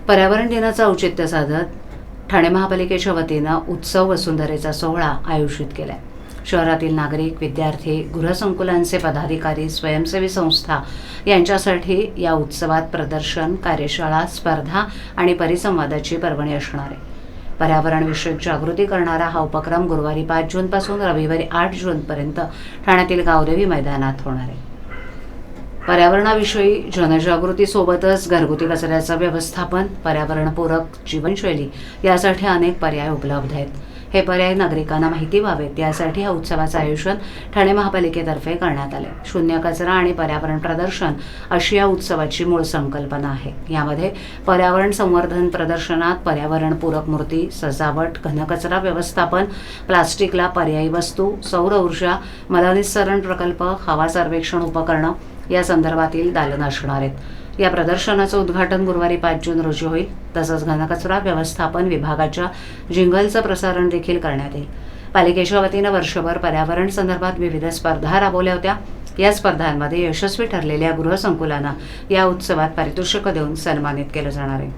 पर्यावरण दिनाचं औचित्य साधत ठाणे महापालिकेच्या वतीनं उत्सव वसुंधरेचा सोहळा आयोजित केलाय। शहरातील नागरिक, विद्यार्थी, गृहसंकुलांचे पदाधिकारी, स्वयंसेवी संस्था यांच्यासाठी या उत्सवात प्रदर्शन, कार्यशाळा, स्पर्धा आणि परिसंवादाची पर्वणी असणार आहे। पर्यावरणविषयक जागृती करणारा हा उपक्रम गुरुवारी 5 जूनपासून रविवारी 8 जूनपर्यंत ठाण्यातील गावदेवी मैदानात होणार आहे। पर्यावरणाविषयी जनजागृतीसोबतच घरगुती कचऱ्याचं व्यवस्थापन, पर्यावरणपूरक जीवनशैली यासाठी अनेक पर्याय उपलब्ध आहेत। हे पर्याय नागरिकांना माहिती व्हावेत यासाठी या उत्सवाचं आयोजन ठाणे महापालिकेतर्फे करण्यात आले। शून्य कचरा आणि पर्यावरण प्रदर्शन अशी या उत्सवाची मूळ संकल्पना आहे। यामध्ये पर्यावरण संवर्धन प्रदर्शनात पर्यावरणपूरक मूर्ती, सजावट, घनकचरा व्यवस्थापन, प्लास्टिकला पर्यायी वस्तू, सौर ऊर्जा, मलनिस्सरण प्रकल्प, हवा सर्वेक्षण उपकरणं या संदर्भातील दालन असणार आहेत। या प्रदर्शनाचं उद्घाटन गुरुवारी 5 जून रोजी होईल। तसंच घनकचरा व्यवस्थापन विभागाच्या जिंगलचं प्रसारण देखील करण्यात येईल। पालिकेच्या वतीनं वर्षभर पर्यावरण संदर्भात विविध स्पर्धा राबवल्या होत्या। या स्पर्धांमध्ये यशस्वी ठरलेल्या गृहसंकुलांना या उत्सवात पारितोषिकं देऊन सन्मानित केलं जाणार आहे।